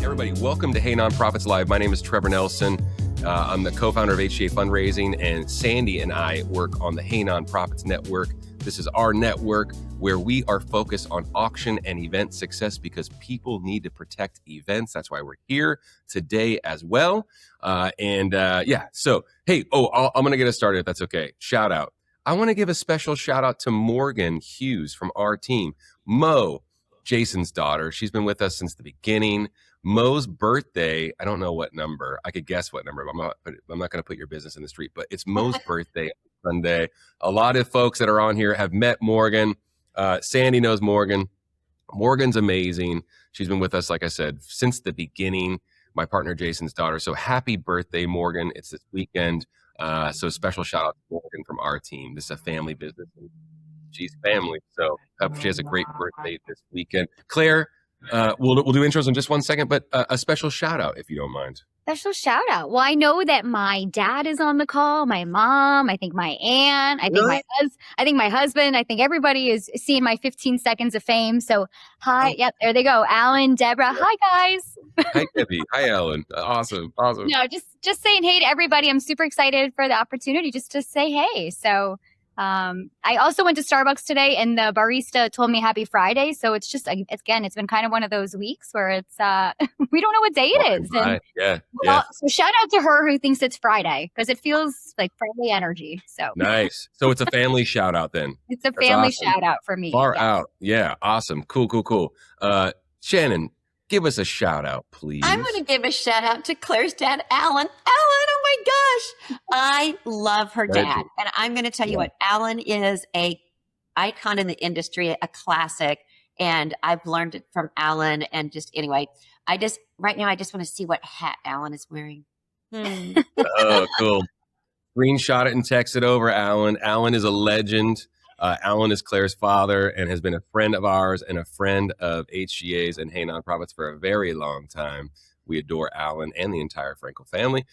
Everybody, welcome to Hey Nonprofits Live. My name is Trevor Nelson. I'm the co-founder of HGA Fundraising, and Sandy and I work on the Hey Nonprofits Network. This is our network where we are focused on auction and event success because people need to protect events. That's why we're here today as well. So, hey, I'm going to get us started if that's okay. Shout out. I want to give a special shout out to Morgan Hughes from our team. Mo, Jason's daughter. She's been with us since the beginning. Mo's birthday, I don't know what number. I could guess what number. I'm not going to put your business in the street, but it's Mo's birthday Sunday. A lot of folks that are on here have met Morgan. Sandy knows Morgan. Morgan's amazing. She's been with us, like I said, since the beginning. My partner, Jason's daughter. So happy birthday, Morgan. It's this weekend. So special shout out to Morgan from our team. This is a family business. She's family. So she has a great birthday this weekend. Claire, we'll do intros in just 1 second, but a special shout out if you don't mind. Special shout out. Well, I know that my dad is on the call, my mom, I think my aunt, I think my husband, I think everybody is seeing my 15 seconds of fame. So hi, yep, there they go. Alan, Deborah, hi guys. Hi Debbie, hi Alan. Awesome. No, just saying hey to everybody. I'm super excited for the opportunity just to say hey. So I also went to Starbucks today and the barista told me happy Friday. So it's just, again, it's been kind of one of those weeks where it's, we don't know what day it is. And, yeah. So shout out to her who thinks it's Friday because it feels like Friday energy. So nice. So it's a family shout out then. It's a family shout out for me. Far out. Yeah. Awesome. Cool. Shannon, give us a shout out, please. I'm going to give a shout out to Claire's dad, Alan. Oh my gosh. I love her dad. And I'm going to tell you what, Alan is a icon in the industry, a classic. And I've learned it from Alan. And right now, I just want to see what hat Alan is wearing. Oh, cool. Screenshot it and text it over, Alan. Alan is a legend. Alan is Claire's father and has been a friend of ours and a friend of HGA's and Hey Nonprofits for a very long time. We adore Alan and the entire Frenkel family.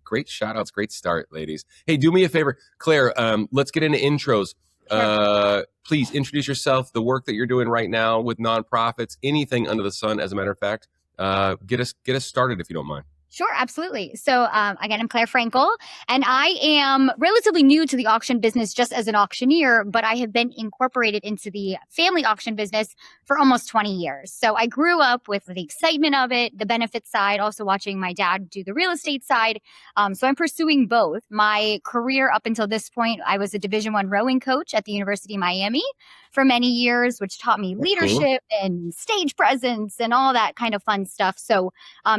Great shout outs. Great start, ladies. Hey, do me a favor, Claire, let's get into intros. Sure. Please introduce yourself, the work that you're doing right now with nonprofits, anything under the sun, as a matter of fact. Get us started if you don't mind. Sure, absolutely. So again, I'm Claire Frenkel, and I am relatively new to the auction business just as an auctioneer, but I have been incorporated into the family auction business for almost 20 years. So I grew up with the excitement of it, the benefit side, also watching my dad do the real estate side. So I'm pursuing both. My career up until this point, I was a Division I rowing coach at the University of Miami for many years, which taught me leadership and stage presence and all that kind of fun stuff. So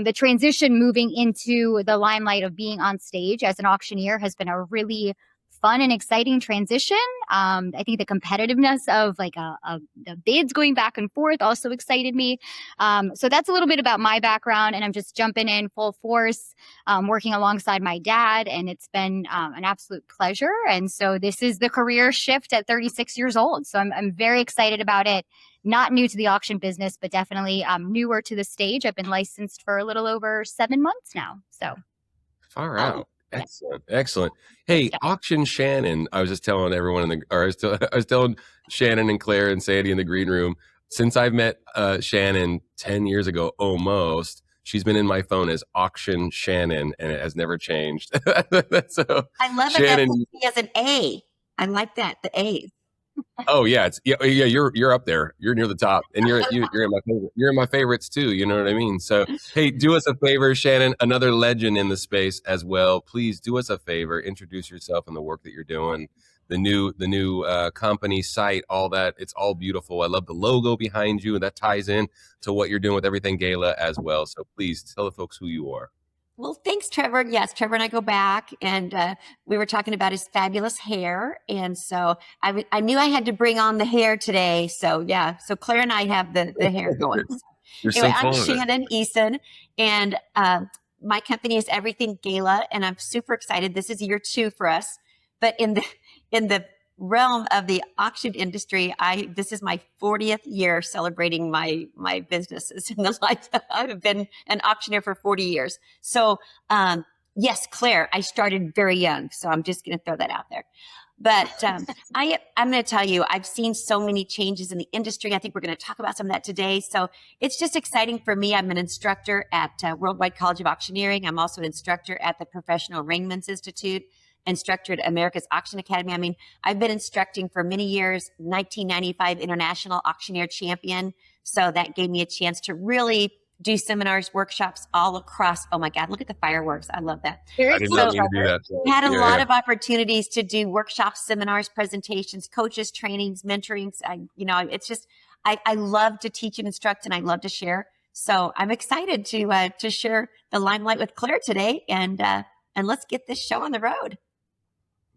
the transition moving into the limelight of being on stage as an auctioneer has been a really fun and exciting transition. I think the competitiveness of the bids going back and forth also excited me. So that's a little bit about my background, and I'm just jumping in full force, working alongside my dad, and it's been an absolute pleasure. And so this is the career shift at 36 years old. So I'm very excited about it. Not new to the auction business, but definitely newer to the stage. I've been licensed for a little over 7 months now. So far out. Excellent. Hey, Auction Shannon. I was just telling everyone I was telling Shannon and Claire and Sandy in the green room. Since I've met Shannon 10 years ago, almost, she's been in my phone as Auction Shannon, and it has never changed. So I love it that he has an A. I like that, the A's. Oh yeah, you're up there. You're near the top, and you're in my favorite. You're in my favorites too. You know what I mean? So hey, do us a favor, Shannon, another legend in the space as well. Please do us a favor. Introduce yourself and the work that you're doing. The new company site, all that. It's all beautiful. I love the logo behind you, and that ties in to what you're doing with everything Gala as well. So please tell the folks who you are. Well, thanks, Trevor. Yes, Trevor and I go back, and we were talking about his fabulous hair. And so I knew I had to bring on the hair today. So yeah, so Claire and I have the hair going. Anyway, I'm Shannon Eason, and my company is Everything Gala, and I'm super excited. This is year 2 for us. But in the realm of the auction industry, this is my 40th year celebrating my businesses in the life. I've been an auctioneer for 40 years. So yes, Claire, I started very young. So I'm just going to throw that out there. But I'm going to tell you, I've seen so many changes in the industry. I think we're going to talk about some of that today. So it's just exciting for me. I'm an instructor at Worldwide College of Auctioneering. I'm also an instructor at the Professional Ringman's Institute, instructor at America's Auction Academy. I mean, I've been instructing for many years, 1995 International Auctioneer Champion. So that gave me a chance to really do seminars, workshops all across. Oh my God, look at the fireworks. I love that. I did not mean to do that. We had a lot of opportunities to do workshops, seminars, presentations, coaches, trainings, mentorings. It's just, I love to teach and instruct, and I love to share. So I'm excited to share the limelight with Claire today, and let's get this show on the road.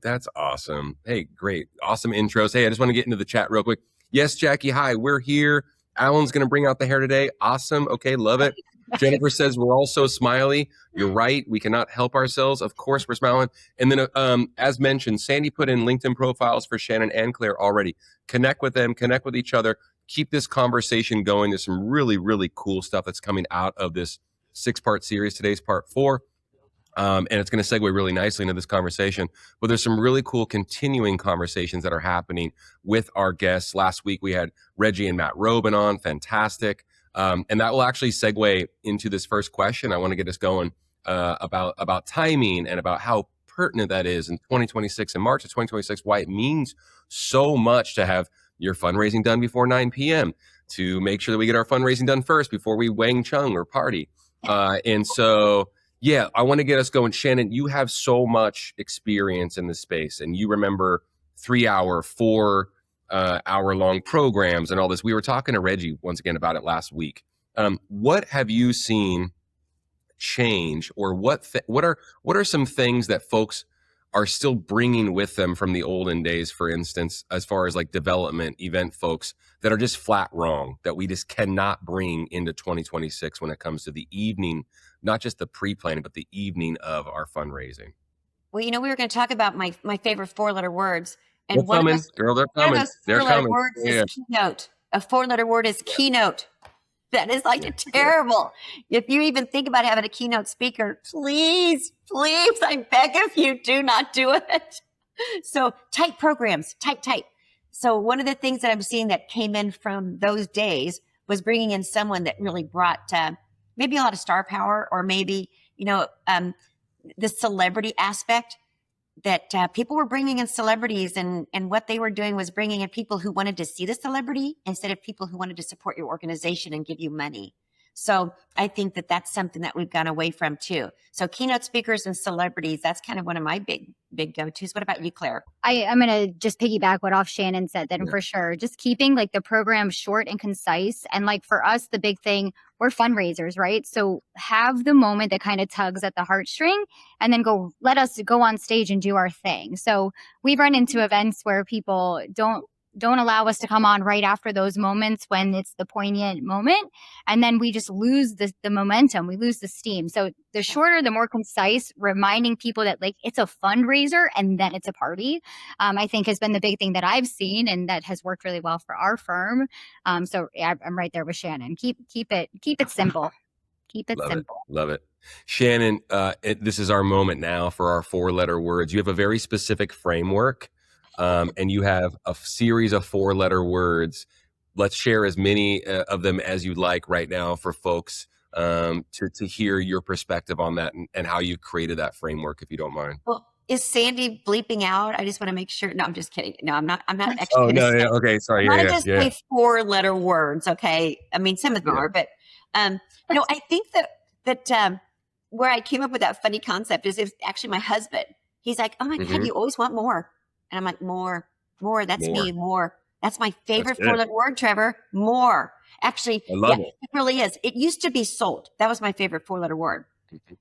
That's awesome. Hey, great. Awesome intros. Hey, I just want to get into the chat real quick. Yes, Jackie. Hi, we're here. Alan's going to bring out the hair today. Awesome. Okay, love it. Jennifer says we're all so smiley. You're right. We cannot help ourselves. Of course, we're smiling. And then, as mentioned, Sandy put in LinkedIn profiles for Shannon and Claire already. Connect with them. Connect with each other. Keep this conversation going. There's some really, really cool stuff that's coming out of this 6-part series. Today's part 4. And it's going to segue really nicely into this conversation. But there's some really cool continuing conversations that are happening with our guests. Last week, we had Reggie and Matt Robin on. Fantastic. And that will actually segue into this first question. I want to get us going about timing and about how pertinent that is in 2026, in March of 2026, why it means so much to have your fundraising done before 9 p.m., to make sure that we get our fundraising done first before we Wang Chung or party. And so... yeah, I want to get us going. Shannon, you have so much experience in this space, and you remember 3-hour, 4-hour-long programs and all this. We were talking to Reggie once again about it last week. What have you seen change, or what are some things that folks are still bringing with them from the olden days, for instance, as far as like development event folks that are just flat wrong, that we just cannot bring into 2026 when it comes to the evening, not just the pre-planning, but the evening of our fundraising? Well, we were going to talk about my favorite 4-letter words. And they're coming, girl, they're coming. One of those 4-letter words is keynote. A 4-letter word is keynote. That is like terrible. If you even think about having a keynote speaker, please, I beg of you, do not do it. So tight programs, tight. So one of the things that I'm seeing that came in from those days was bringing in someone that really brought maybe a lot of star power, or maybe, the celebrity aspect, that people were bringing in celebrities, and what they were doing was bringing in people who wanted to see the celebrity instead of people who wanted to support your organization and give you money. So I think that that's something that we've gone away from too. So keynote speakers and celebrities, that's kind of one of my big go-tos. What about you, Claire? I'm going to just piggyback what off Shannon said, then for sure. Just keeping like the program short and concise. And like for us, the big thing, we're fundraisers, right? So have the moment that kind of tugs at the heartstring, and then let us go on stage and do our thing. So we've run into events where people don't allow us to come on right after those moments when it's the poignant moment. And then we just lose the momentum. We lose the steam. So the shorter, the more concise, reminding people that like it's a fundraiser and then it's a party, I think has been the big thing that I've seen, and that has worked really well for our firm. So yeah, I'm right there with Shannon. Keep it simple. Keep it simple. Love it. Shannon, this is our moment now for our 4-letter words. You have a very specific framework. And you have a series of 4-letter words. Let's share as many of them as you'd like right now for folks to hear your perspective on that, and how you created that framework, if you don't mind. Well, is Sandy bleeping out? I just want to make sure. No, I'm just kidding. No, I'm not actually. Oh, no, yeah, okay, sorry. I'm not just say 4-letter words, okay? I mean, some of them are, but I think that where I came up with that funny concept is actually my husband. He's like, oh my God, you always want more. And I'm like, more, that's me, more. That's my favorite 4-letter word, Trevor, more. Actually, it really is. It used to be sold. That was my favorite 4-letter word.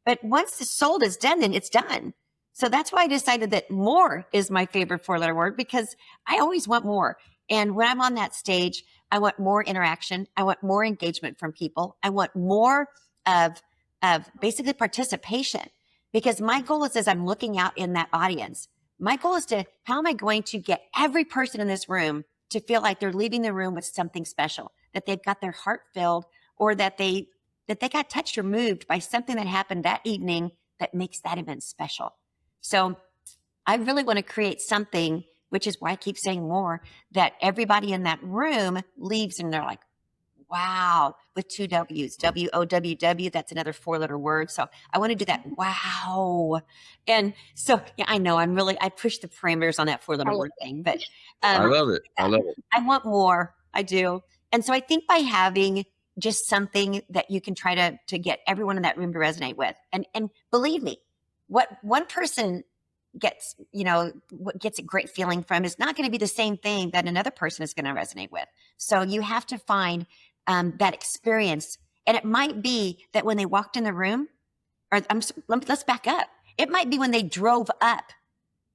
But once the sold is done, then it's done. So that's why I decided that more is my favorite 4-letter word, because I always want more. And when I'm on that stage, I want more interaction. I want more engagement from people. I want more of basically participation, because my goal is, as I'm looking out in that audience, my goal is how am I going to get every person in this room to feel like they're leaving the room with something special, that they've got their heart filled, or that they got touched or moved by something that happened that evening that makes that event special. So I really want to create something which is why I keep saying more, that everybody in that room leaves and they're like, wow, with 2 W's, W-O-W-W. That's another 4-letter word. So I want to do that. Wow. And so, yeah, I know I push the parameters on that 4-letter word thing, but I love it. I love it. I want more. I do. And so I think by having just something that you can try to get everyone in that room to resonate with, and believe me, what one person gets, what gets a great feeling from is not going to be the same thing that another person is going to resonate with. So you have to find that experience. And it might be that when they walked in the room, or let's back up. It might be when they drove up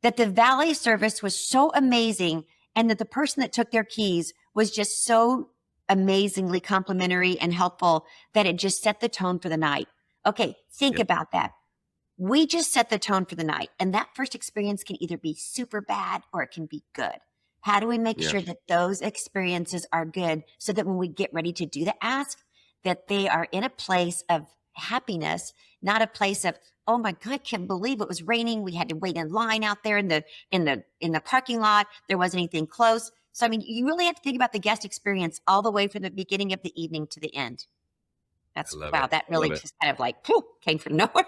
that the valet service was so amazing, and that the person that took their keys was just so amazingly complimentary and helpful that it just set the tone for the night. Okay, think about that. We just set the tone for the night, and that first experience can either be super bad or it can be good. How do we make sure that those experiences are good, so that when we get ready to do the ask, that they are in a place of happiness, not a place of, oh my God, I can't believe it was raining. We had to wait in line out there in the parking lot. There wasn't anything close. So, I mean, you really have to think about the guest experience all the way from the beginning of the evening to the end. That really just kind of like, poof, came from nowhere.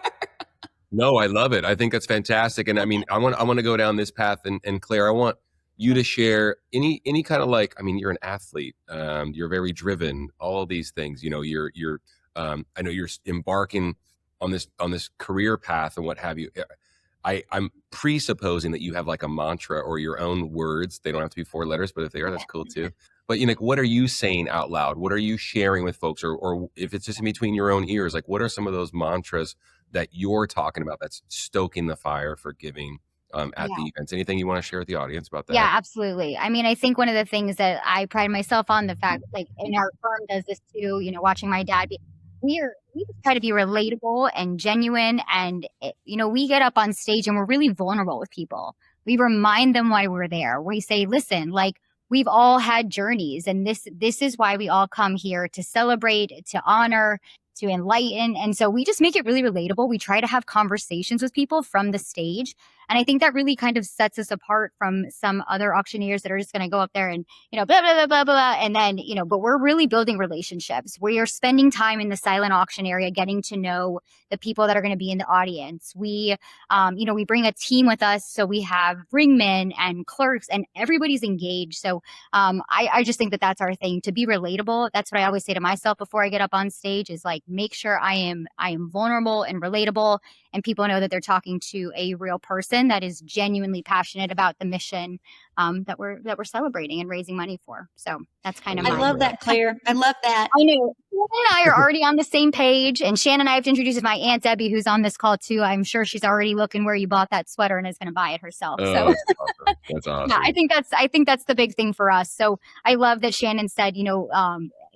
No, I love it. I think that's fantastic. And I mean, I want to go down this path, and Claire, I want you to share any kind of like, I mean, you're an athlete, you're very driven, all these things, you're I know you're embarking on this career path and what have you. I'm presupposing that you have like a mantra or your own words. They don't have to be 4 letters, but if they are, that's cool too. But what are you saying out loud? What are you sharing with folks? Or if it's just in between your own ears, like what are some of those mantras that you're talking about that's stoking the fire for giving at the events? Anything you want to share with the audience about that? Yeah, absolutely. I mean, I think one of the things that I pride myself on, the fact, like, and our firm does this too, watching my dad be, we just try to be relatable and genuine. And, we get up on stage and we're really vulnerable with people. We remind them why we're there. We say, listen, like, we've all had journeys, and this is why we all come here, to celebrate, to honor, to enlighten. And so we just make it really relatable. We try to have conversations with people from the stage. And I think that really kind of sets us apart from some other auctioneers that are just going to go up there and, blah, blah, blah, blah, blah. And then, but we're really building relationships. We are spending time in the silent auction area, getting to know the people that are going to be in the audience. We, we bring a team with us. So we have ringmen and clerks, and everybody's engaged. So I just think that that's our thing, to be relatable. That's what I always say to myself before I get up on stage, is like, make sure I am vulnerable and relatable, and people know that they're talking to a real person that is genuinely passionate about the mission that we're celebrating and raising money for. So that's kind of I love that, Claire. I love that. I know. Shannon and I are already on the same page, and Shannon, I have to introduce my Aunt Debbie, who's on this call too. I'm sure she's already looking where you bought that sweater and is going to buy it herself. Oh, So that's awesome. yeah, I think that's the big thing for us. So I love that Shannon said,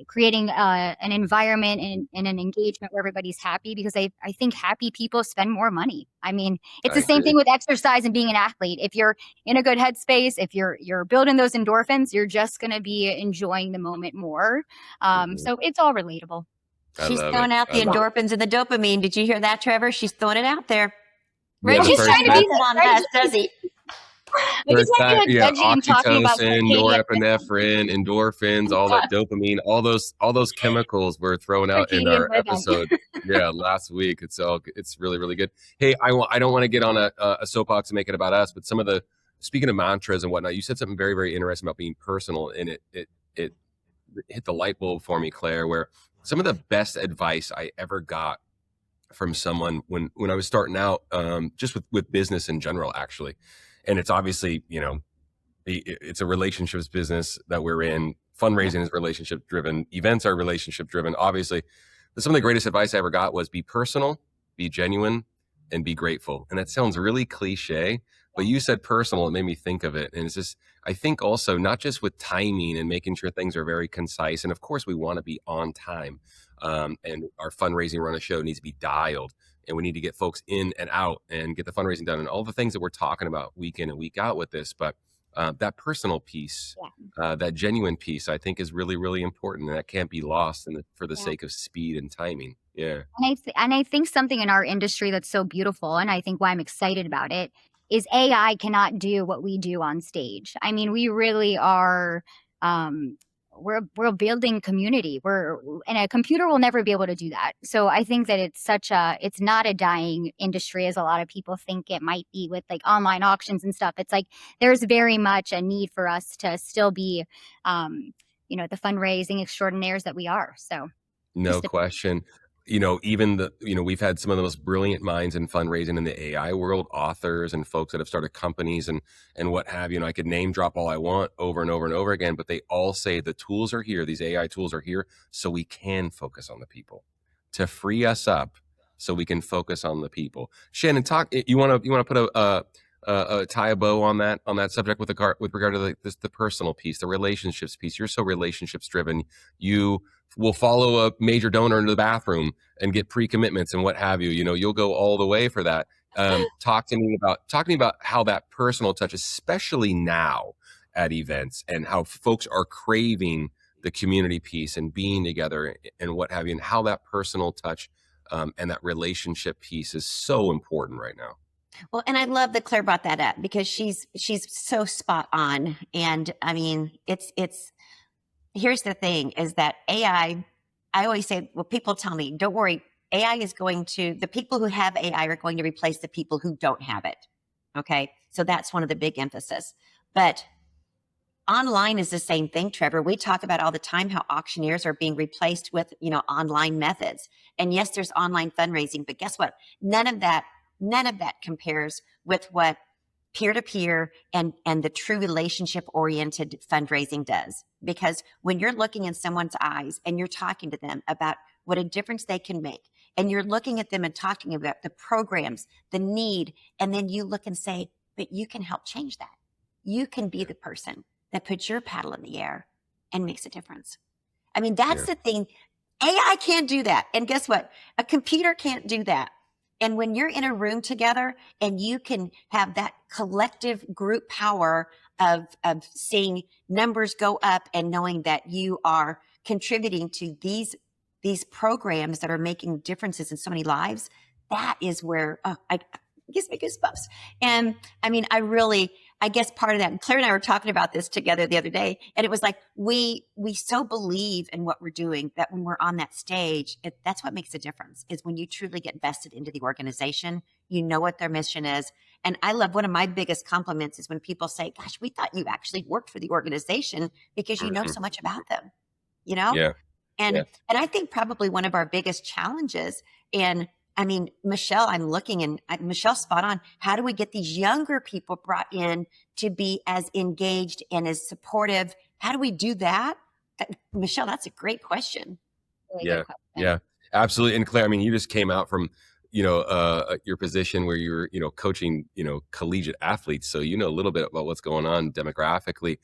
creating an environment and an engagement where everybody's happy, because I think happy people spend more money. I mean, it's the same thing with exercise and being an athlete. If you're in a good headspace, if you're building those endorphins, you're just going to be enjoying the moment more. So it's all relatable. She's throwing out the endorphins and the dopamine. Did you hear that, Trevor? She's throwing it out there. Yeah, She's trying to be on us, does he? Oxytocin, norepinephrine, endorphins, all that dopamine, all those chemicals were thrown out in our episode. Last week. It's really, really good. Hey, I don't want to get on a soapbox and make it about us, but speaking of mantras and whatnot, you said something very, very interesting about being personal, and it hit the light bulb for me, Claire, where some of the best advice I ever got from someone when I was starting out, just with business in general, actually. And it's obviously, it's a relationships business that we're in. Fundraising is relationship driven. Events are relationship driven, obviously. But some of the greatest advice I ever got was be personal, be genuine, and be grateful. And that sounds really cliche, but you said personal. It made me think of it. And it's just, I think also not just with timing and making sure things are very concise. And of course we want to be on time. And our fundraising run a show needs to be dialed. And we need to get folks in and out and get the fundraising done and all the things that we're talking about week in and week out with this. But that personal piece, that genuine piece, I think is really, really important. And that can't be lost for the sake of speed and timing. Yeah. And I think something in our industry that's so beautiful, and I think why I'm excited about it, is AI cannot do what we do on stage. I mean, we really are, we're building community. And a computer will never be able to do that. So I think that it's not a dying industry as a lot of people think it might be with like online auctions and stuff. It's like, there's very much a need for us to still be, the fundraising extraordinaires that we are. So no question. Even we've had some of the most brilliant minds in fundraising in the AI world, authors and folks that have started companies and what have you. I could name drop all I want over and over and over again, but they all say the tools are here. These AI tools are here so we can focus on the people, to free us up so we can focus on the people. Shannon, you want to put tie a bow on that subject with regard to the personal piece, the relationships piece. You're so relationships driven. You will follow a major donor into the bathroom and get pre-commitments and what have you. You'll go all the way for that. Talk to me about how that personal touch, especially now at events, and how folks are craving the community piece and being together and what have you, and how that personal touch and that relationship piece is so important right now. Well, and I love that Claire brought that up because she's so spot on. And I mean, here's the thing is that AI, I always say, well, people tell me, don't worry, the people who have AI are going to replace the people who don't have it. Okay. So that's one of the big emphasis. But online is the same thing, Trevor. We talk about all the time how auctioneers are being replaced with, online methods. And yes, there's online fundraising, but guess what? None of that compares with what peer-to-peer and the true relationship-oriented fundraising does. Because when you're looking in someone's eyes and you're talking to them about what a difference they can make, and you're looking at them and talking about the programs, the need, and then you look and say, but you can help change that. You can be the person that puts your paddle in the air and makes a difference. I mean, that's the thing. AI can't do that. And guess what? A computer can't do that. And when you're in a room together and you can have that collective group power of seeing numbers go up and knowing that you are contributing to these programs that are making differences in so many lives, that is where it gives me goosebumps. And I mean, I guess part of that, and Claire and I were talking about this together the other day, and it was like, we so believe in what we're doing that when we're on that stage, that's what makes a difference, is when you truly get vested into the organization, you know what their mission is. And I love, one of my biggest compliments is when people say, gosh, we thought you actually worked for the organization because you know so much about them, Yeah. And I think probably one of our biggest challenges, and I mean, Michelle, I'm looking, and Michelle's spot on. How do we get these younger people brought in to be as engaged and as supportive? How do we do that? Michelle, that's a great question. Yeah, absolutely. And Claire, I mean, you just came out from, your position where you're, coaching, collegiate athletes. So you know a little bit about what's going on demographically.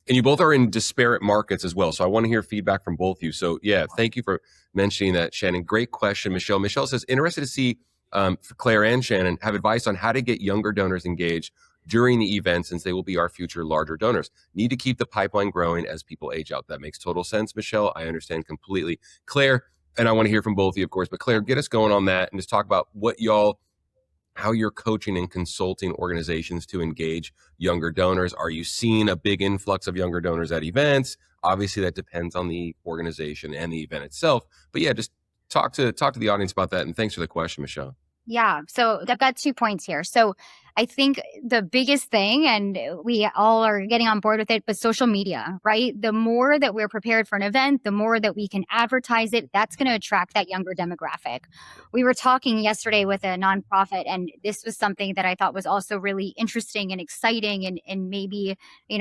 And you both are in disparate markets as well. So I want to hear feedback from both of you. So thank you for mentioning that, Shannon. Great question, Michelle. Michelle says, interested to see for Claire and Shannon have advice on how to get younger donors engaged during the event, since they will be our future larger donors. Need to keep the pipeline growing as people age out. That makes total sense, Michelle. I understand completely. Claire, and I want to hear from both of you, of course, but Claire, get us going on that and just talk about how you're coaching and consulting organizations to engage younger donors. Are you seeing a big influx of younger donors at events? Obviously, that depends on the organization and the event itself. But just talk to the audience about that. And thanks for the question, Michelle. Yeah. So I've got 2 points here. So I think the biggest thing, and we all are getting on board with it, but social media, right? The more that we're prepared for an event, the more that we can advertise it, that's going to attract that younger demographic. We were talking yesterday with a nonprofit, and this was something that I thought was also really interesting and exciting and maybe,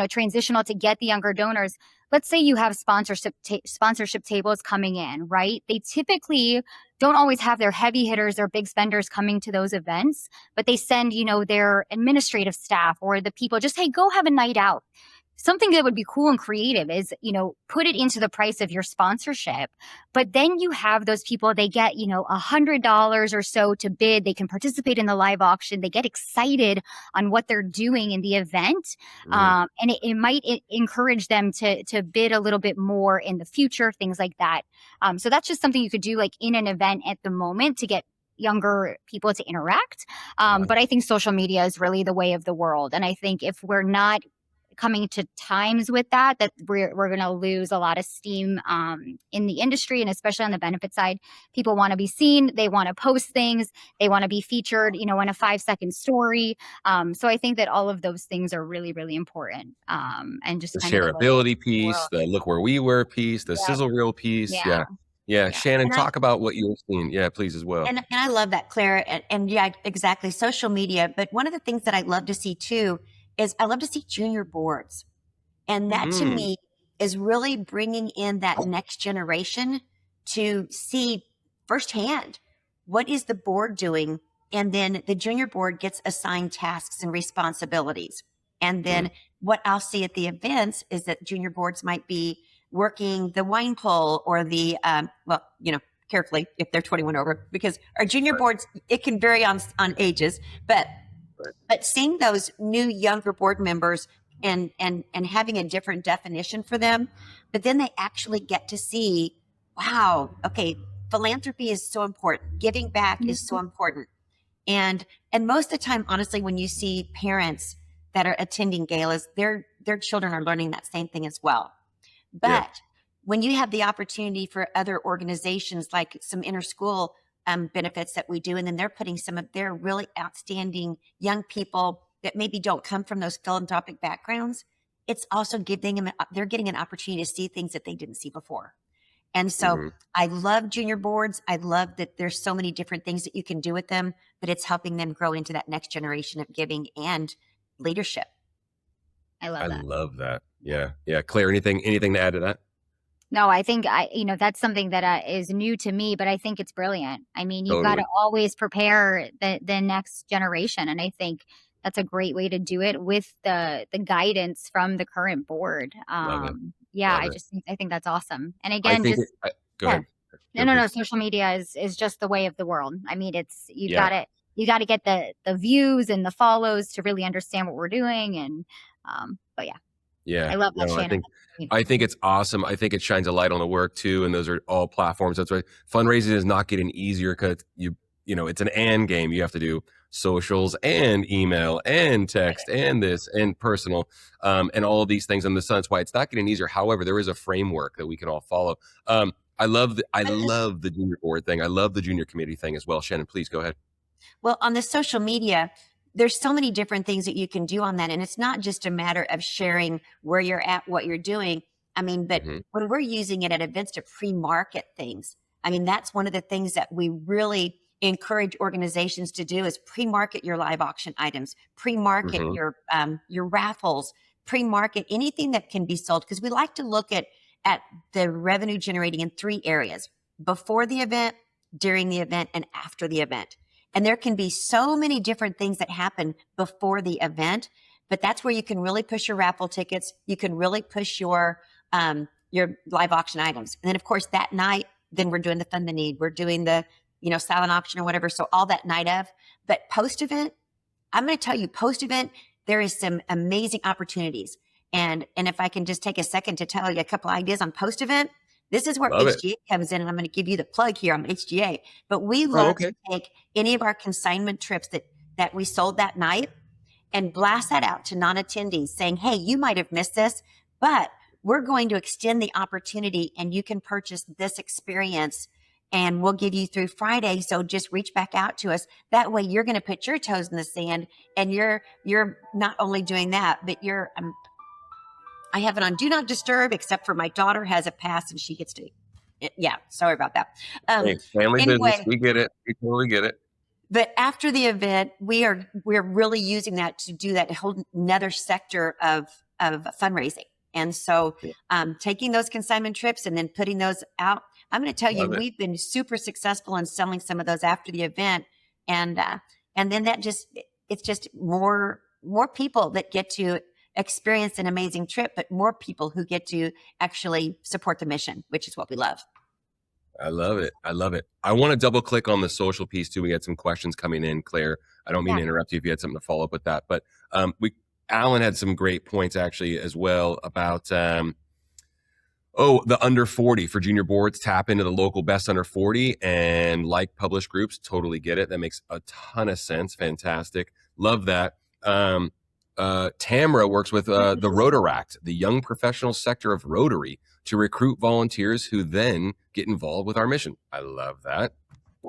transitional to get the younger donors. Let's say you have sponsorship tables coming in, right? They typically don't always have their heavy hitters or big spenders coming to those events, but they send, their administrative staff or the people just, hey, go have a night out. Something that would be cool and creative is, put it into the price of your sponsorship. But then you have those people, they get, $100 or so to bid. They can participate in the live auction. They get excited on what they're doing in the event. And it might encourage them to bid a little bit more in the future, things like that. So that's just something you could do like in an event at the moment to get younger people to interact. But I think social media is really the way of the world. And I think if we're not coming to times with that we're going to lose a lot of steam in the industry, and especially on the benefit side. People want to be seen, they want to post things, they want to be featured, in a 5-second story. So I think that all of those things are really, really important. And just The kind of shareability piece, the look where we were piece, the sizzle reel piece. Yeah. Shannon, And talk about what you're seeing. Yeah, please as well. And I love that, Claire. And yeah, exactly. Social media. But one of the things that I love to see too is I love to see junior boards. And that to me is really bringing in that next generation to see firsthand what is the board doing. And then the junior board gets assigned tasks and responsibilities. And then what I'll see at the events is that junior boards might be working the wine pull or the, carefully if they're 21 over, because our junior boards, it can vary on ages, but seeing those new younger board members and having a different definition for them, but then they actually get to see, wow, okay, philanthropy is so important. Giving back is so important. And most of the time, honestly, when you see parents that are attending galas, their children are learning that same thing as well. But when you have the opportunity for other organizations, like some inter-school benefits that we do, and then they're putting some of their really outstanding young people that maybe don't come from those philanthropic backgrounds, it's also they're getting an opportunity to see things that they didn't see before. And so I love junior boards. I love that there's so many different things that you can do with them, but it's helping them grow into that next generation of giving and leadership. I love that. Yeah. Claire, anything to add to that? No, I think that's something that is new to me, but I think it's brilliant. I mean, you've got to always prepare the next generation. And I think that's a great way to do it with the guidance from the current board. I think that's awesome. And again, go ahead. No, social media is just the way of the world. I mean, you got to get the views and the follows to really understand what we're doing. And, but I love that, Shannon. I think it's awesome. I think it shines a light on the work too. And those are all platforms. That's right. Fundraising is not getting easier because it's an and game. You have to do socials and email and text and this and personal and all of these things. And that's why it's not getting easier. However, there is a framework that we can all follow. I love the junior board thing. I love the junior committee thing as well. Shannon, please go ahead. Well, on the social media, there's so many different things that you can do on that. And it's not just a matter of sharing where you're at, what you're doing. I mean, but when we're using it at events to pre-market things, I mean, that's one of the things that we really encourage organizations to do is pre-market your live auction items, pre-market your raffles, pre-market anything that can be sold. Because we like to look at the revenue generating in 3 areas: before the event, during the event, and after the event. And there can be so many different things that happen before the event, but that's where you can really push your raffle tickets. You can really push your live auction items. And then of course that night, then we're doing the fund the need. We're doing the, silent auction or whatever. So all that night of, but post event, I'm going to tell you post event, there is some amazing opportunities. And if I can just take a second to tell you a couple ideas on post event, this is where HGA comes in, and I'm going to give you the plug here on HGA. But we love to take any of our consignment trips that we sold that night and blast that out to non-attendees saying, hey, you might have missed this, but we're going to extend the opportunity and you can purchase this experience and we'll give you through Friday. So just reach back out to us. That way you're going to put your toes in the sand, and you're not only doing that, but I have it on do not disturb, except for my daughter has a pass and she gets to, sorry about that. Family business. We get it. We totally get it. But after the event, we're really using that to do that whole another sector of fundraising. And so taking those consignment trips and then putting those out, I'm going to tell you, we've been super successful in selling some of those after the event. And then it's just more people that get to experience an amazing trip, but more people who get to actually support the mission, which is what we love. I love it. I want to double click on the social piece too. We had some questions coming in, Claire. I don't mean to interrupt you if you had something to follow up with that, but Alan had some great points actually as well about Oh, the under 40 for junior boards, tap into the local best under 40 and like published groups. Totally get it. That makes a ton of sense. Fantastic. Love that. Tamara works with the Rotaract, the young professional sector of Rotary, to recruit volunteers who then get involved with our mission. I love that.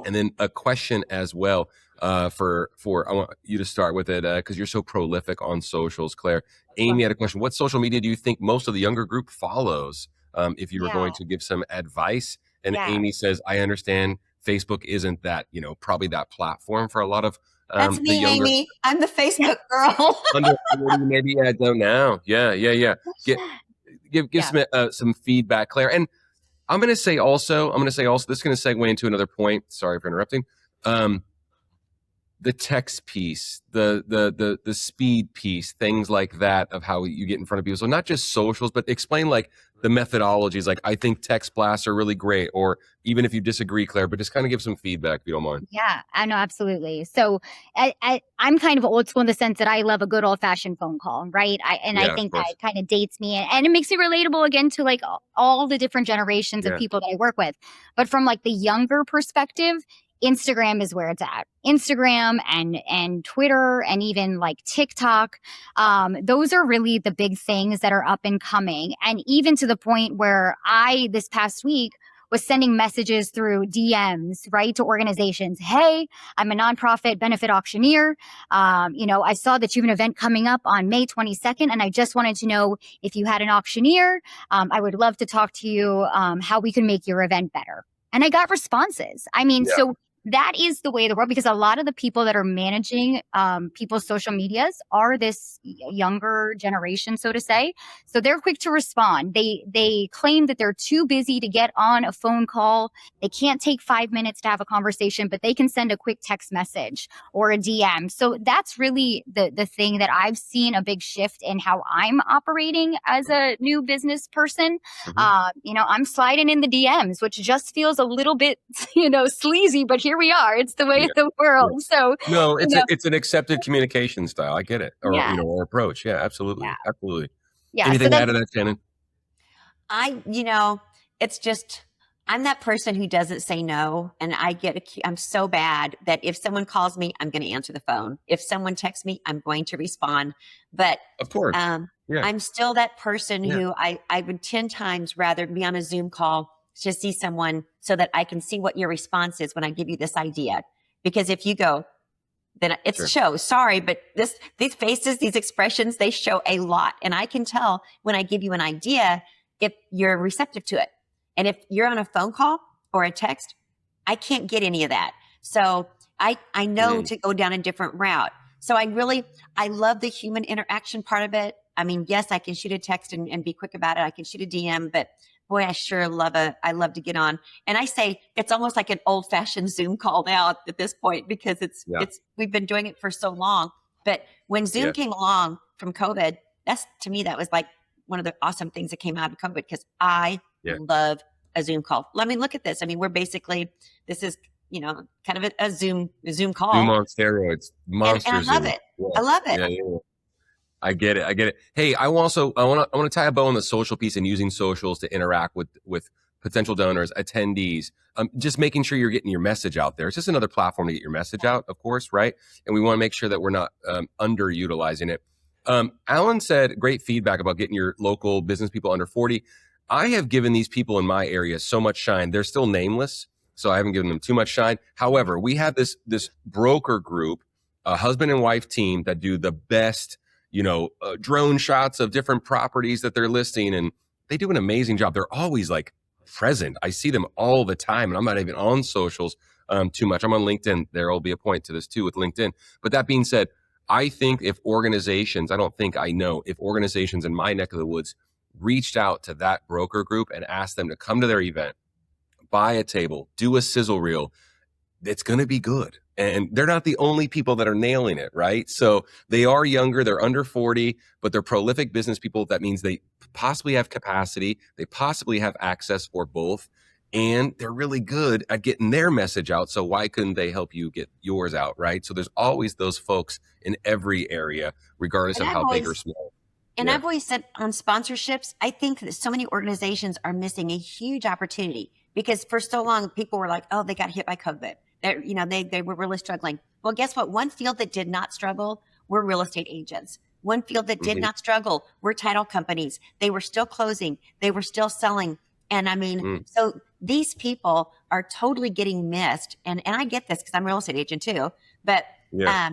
And then a question as well for I want you to start with it because you're so prolific on socials, Claire. Amy had a question. What social media do you think most of the younger group follows? If you were going to give some advice. And Amy says, I understand Facebook isn't that, probably that platform for a lot of That's me, the younger, Amy. I'm the Facebook girl. under 40, maybe I don't know. Yeah. Give some feedback, Claire. And I'm going to say also, this is going to segue into another point. Sorry for interrupting. The text piece, the speed piece, things like that of how you get in front of people. So not just socials, but explain like the methodologies. Like I think text blasts are really great, or even if you disagree, Claire, but just kind of give some feedback if you don't mind. Yeah, I know, absolutely. So I'm kind of old school in the sense that I love a good old fashioned phone call, right? I think that kind of dates me and it makes me relatable again to like all the different generations of people that I work with. But from like the younger perspective, Instagram is where it's at. Instagram and Twitter and even like TikTok. Those are really the big things that are up and coming. And even to the point where this past week, was sending messages through DMs, right, to organizations. Hey, I'm a nonprofit benefit auctioneer. I saw that you have an event coming up on May 22nd, and I just wanted to know if you had an auctioneer. I would love to talk to you how we can make your event better. And I got responses. So that is the way of the world, because a lot of the people that are managing people's social medias are this younger generation, so to say. So they're quick to respond. They claim that they're too busy to get on a phone call. They can't take 5 minutes to have a conversation, but they can send a quick text message or a DM. So that's really the thing that I've seen a big shift in how I'm operating as a new business person. Mm-hmm. I'm sliding in the DMs, which just feels a little bit, sleazy, but here we are. It's the way of the world. So no, it's an accepted communication style. I get it. Or or approach. Yeah, absolutely. Yeah. Absolutely. Yeah. Anything to add to that, Shannon? It's just I'm that person who doesn't say no, and I'm so bad that if someone calls me, I'm going to answer the phone. If someone texts me, I'm going to respond. But of course, I'm still that person who I would 10 times rather be on a Zoom call to see someone so that I can see what your response is when I give you this idea. Because if you go, then it's a show. Sorry, but these faces, these expressions, they show a lot. And I can tell when I give you an idea if you're receptive to it. And if you're on a phone call or a text, I can't get any of that. So I know to go down a different route. So I love the human interaction part of it. Yes, I can shoot a text and be quick about it. I can shoot a DM, but boy, I love to get on. And I say it's almost like an old fashioned Zoom call now at this point, because we've been doing it for so long. But when Zoom came along from COVID, to me, that was like one of the awesome things that came out of COVID, because I love a Zoom call. Look at this. We're basically, this is, kind of a Zoom call. Zoom on steroids. Monster and I love Zoom. it. Yeah. I love it. Yeah. I get it. Hey, I want to tie a bow on the social piece and using socials to interact with potential donors, attendees, just making sure you're getting your message out there. It's just another platform to get your message out, of course, right? And we want to make sure that we're not underutilizing it. Alan said great feedback about getting your local business people under 40. I have given these people in my area so much shine. They're still nameless, so I haven't given them too much shine. However, we have this broker group, a husband and wife team that do the best drone shots of different properties that they're listing, and they do an amazing job. They're always like present. I see them all the time, and I'm not even on socials too much. I'm on LinkedIn. There will be a point to this too with LinkedIn. But that being said, I think if organizations in my neck of the woods reached out to that broker group and asked them to come to their event, buy a table, do a sizzle reel, it's going to be good. And they're not the only people that are nailing it, right? So they are younger, they're under 40, but they're prolific business people. That means they possibly have capacity, they possibly have access, or both, and they're really good at getting their message out. So why couldn't they help you get yours out, right? So there's always those folks in every area, regardless of how big or small. And Yeah. I've always said on sponsorships, I think that so many organizations are missing a huge opportunity because for so long people were like, oh, they got hit by COVID. They were really struggling. Well, guess what? One field that did not struggle were real estate agents. One field that did Mhm. not struggle were title companies. They were still closing. They were still selling. And I mean, Mm. so these people are totally getting missed. And I get this because I'm a real estate agent too. But Yeah.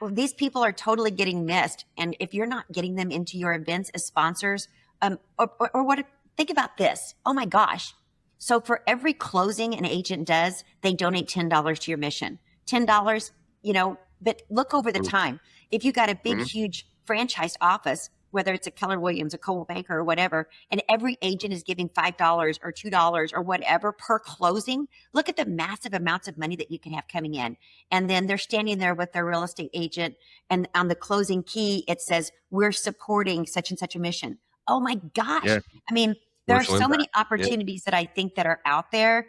these people are totally getting missed. And if you're not getting them into your events as sponsors, or what, think about this. Oh my gosh. So for every closing an agent does, they donate $10 to your mission. $10, but look over the Mm. time. If you got a big, Mhm. huge franchised office, whether it's a Keller Williams, a Coldwell Banker, or whatever, and every agent is giving $5 or $2 or whatever per closing, look at the massive amounts of money that you can have coming in. And then they're standing there with their real estate agent, and on the closing key, it says, we're supporting such and such a mission. Oh my gosh. Yeah. I mean, there are Social so many impact. Yeah. opportunities that I think that are out there.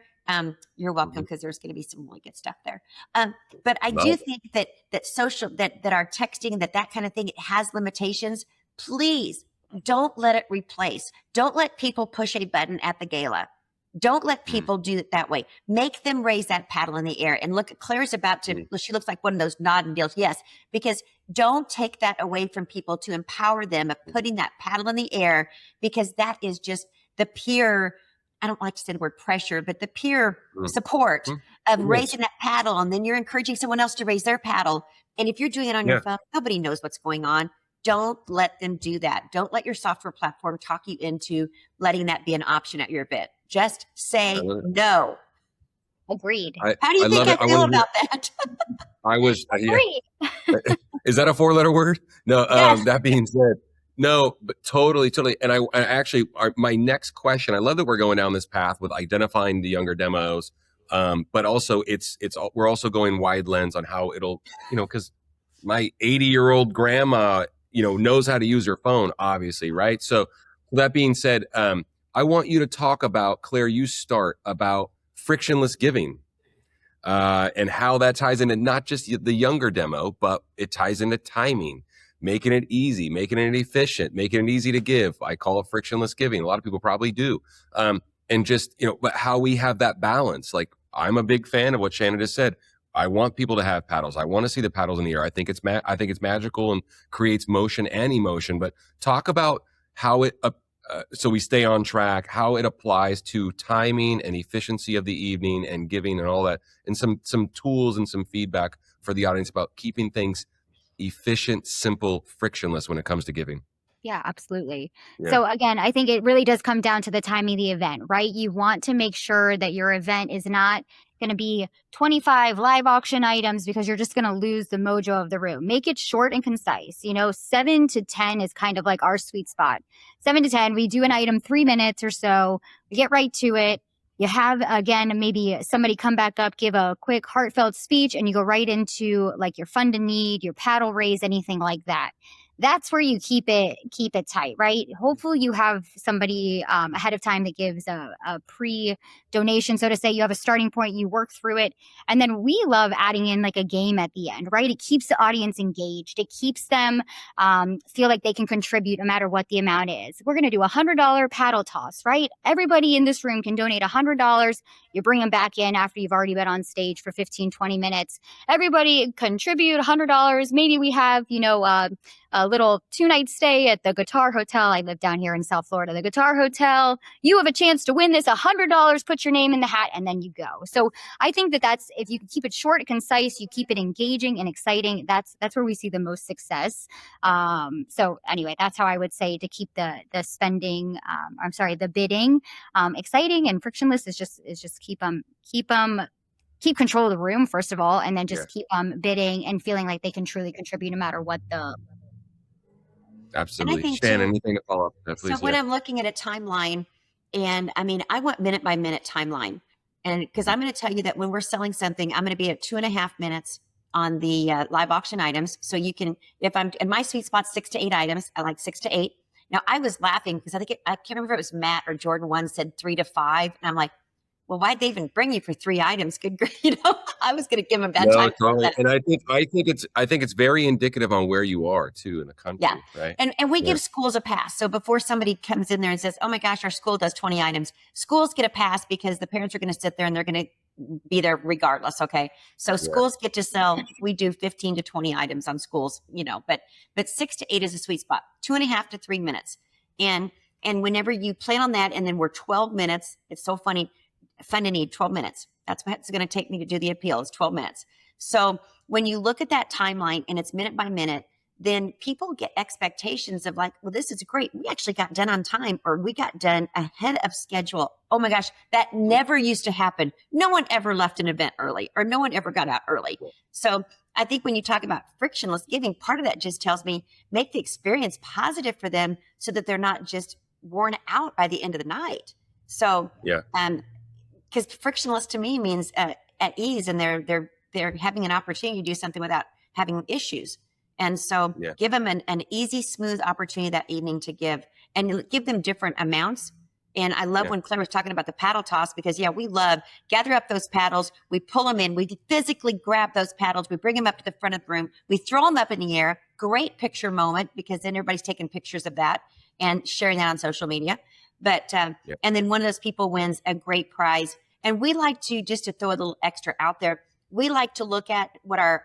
You're welcome, Mhm. because there's going to be some really good stuff there. But I Love do it. think that social, that our texting, that kind of thing, it has limitations. Please don't let it replace. Don't let people push a button at the gala. Don't let people do it that way. Make them raise that paddle in the air. And look, Claire's about to, she looks like one of those nodding deals. Yes, because don't take that away from people, to empower them of putting that paddle in the air, because that is just the peer, I don't like to say the word pressure, but the peer Mm. support Mm. of Yes. raising that paddle. And then you're encouraging someone else to raise their paddle. And if you're doing it on your Yeah. phone, nobody knows what's going on. Don't let them do that. Don't let your software platform talk you into letting that be an option at your event. Just I say love it. no. Agreed. How do you I think love I it. I feel want to hear. about that? I was yeah. Agreed. Is that a 4-letter word? No. Yes. That being said, no, but totally. And I actually, my next question. I love that we're going down this path with identifying the younger demos, but also we're also going wide lens on how it'll, because my 80-year-old grandma, knows how to use her phone, obviously, right? So that being said, I want you to talk about, Claire, you start about frictionless giving. And how that ties into not just the younger demo, but it ties into timing, making it easy, making it efficient, making it easy to give. I call it frictionless giving. A lot of people probably do. And just, but how we have that balance. Like, I'm a big fan of what Shannon just said. I want people to have paddles. I want to see the paddles in the air. I think it's magical and creates motion and emotion. But talk about how it so we stay on track, how it applies to timing and efficiency of the evening and giving and all that, and some tools and some feedback for the audience about keeping things efficient, simple, frictionless when it comes to giving. Yeah, absolutely. Yeah. So again, I think it really does come down to the timing of the event, right? You want to make sure that your event is not going to be 25 live auction items, because you're just going to lose the mojo of the room. Make it short and concise. 7 to 10 is kind of like our sweet spot. 7 to 10, we do an item 3 minutes or so. We get right to it. You have, again, maybe somebody come back up, give a quick heartfelt speech, and you go right into like your fund and need, your paddle raise, anything like that. That's where you keep it tight, right? Hopefully you have somebody ahead of time that gives a pre-donation, so to say. You have a starting point, you work through it. And then we love adding in like a game at the end, right? It keeps the audience engaged. It keeps them feel like they can contribute no matter what the amount is. We're going to do a $100 paddle toss, right? Everybody in this room can donate $100. You bring them back in after you've already been on stage for 15, 20 minutes. Everybody contribute $100. Maybe we have, a little 2-night stay at the Guitar Hotel. I live down here in South Florida, the Guitar Hotel. You have a chance to win this $100, put your name in the hat, and then you go. So I think that's, if you keep it short and concise, you keep it engaging and exciting, that's where we see the most success. So anyway, that's how I would say to keep the spending, the bidding exciting and frictionless is just keep control of the room, first of all, and then just keep bidding and feeling like they can truly contribute no matter what the. Absolutely. And I think Shannon, too, anything to follow up with that, please? so when I'm looking at a timeline, and I mean, I want minute by minute timeline. And because I'm going to tell you that when we're selling something, I'm going to be at 2.5 minutes on the live auction items. So you can, if I'm in my sweet spot, 6 to 8 items, I like 6 to 8. Now I was laughing because I can't remember if it was Matt or Jordan one said 3 to 5. And I'm like, well, why'd they even bring you for 3 items? Good grief, I was going to give them that No, time. totally. And I think it's very indicative on where you are too in the country, Yeah. right? And we Yeah. give schools a pass. So before somebody comes in there and says, oh my gosh, our school does 20 items, schools get a pass because the parents are going to sit there and they're going to be there regardless. Okay. So schools get to sell, we do 15 to 20 items on schools, but 6 to 8 is a sweet spot, 2.5 to 3 minutes. And whenever you plan on that, and then we're 12 minutes, it's so fun to need 12 minutes. That's what it's going to take me to do the appeal is 12 minutes. So when you look at that timeline and it's minute by minute, then people get expectations of like, well, this is great. We actually got done on time, or we got done ahead of schedule. Oh my gosh, that never used to happen. No one ever left an event early, or no one ever got out early. So I think when you talk about frictionless giving, part of that just tells me make the experience positive for them so that they're not just worn out by the end of the night. So, because frictionless to me means at ease, and they're having an opportunity to do something without having issues. And so give them an easy, smooth opportunity that evening to give, and give them different amounts. And I love when Claire was talking about the paddle toss, because we love gather up those paddles. We pull them in. We physically grab those paddles. We bring them up to the front of the room. We throw them up in the air. Great picture moment, because then everybody's taking pictures of that and sharing that on social media. But, and then one of those people wins a great prize. And we like to, just to throw a little extra out there, we like to look at what our,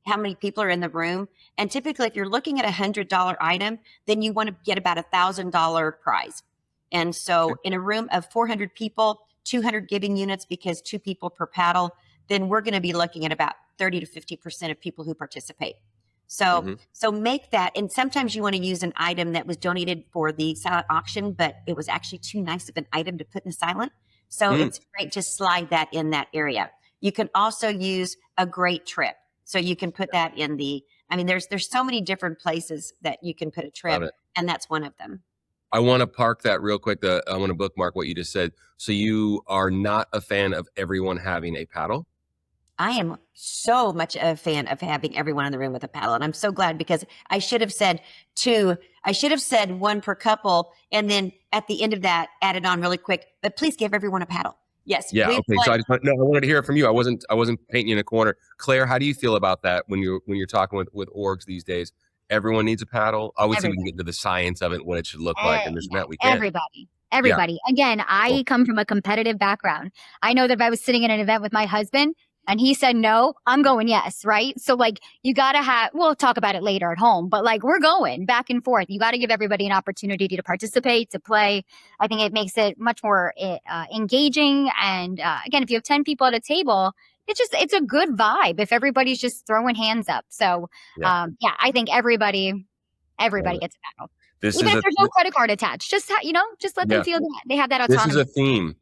how many people are in the room. And typically, if you're looking at $100 item, then you want to get about $1,000 prize. And so in a room of 400 people, 200 giving units, because 2 people per paddle, then we're going to be looking at about 30 to 50% of people who participate. So, so make that. And sometimes you want to use an item that was donated for the silent auction, but it was actually too nice of an item to put in the silent. So it's great to slide that in that area. You can also use a great trip. So you can put that in there's so many different places that you can put a trip, and that's one of them. I want to park that real quick. I want to bookmark what you just said. So you are not a fan of everyone having a paddle? I am so much a fan of having everyone in the room with a paddle. And I'm so glad, because I should have said 2. I should have said 1 per couple. And then at the end of that, added on really quick, but please give everyone a paddle. Yes. Yeah. Okay. So I wanted to hear it from you. I wasn't painting you in a corner. Claire, how do you feel about that when you're talking with orgs these days? Everyone needs a paddle. Obviously, we can get into the science of it, what it should look like, and this and that. We can. Everybody. Again, I come from a competitive background. I know that if I was sitting in an event with my husband and he said no, I'm going yes, right? So you got to we'll talk about it later at home, but we're going back and forth. You got to give everybody an opportunity to participate, to play. I think it makes it much more engaging. And again, if you have 10 people at a table, it's a good vibe if everybody's just throwing hands up. So I think everybody gets a paddle. Even if there's no credit card attached, just let them feel that they have that autonomy.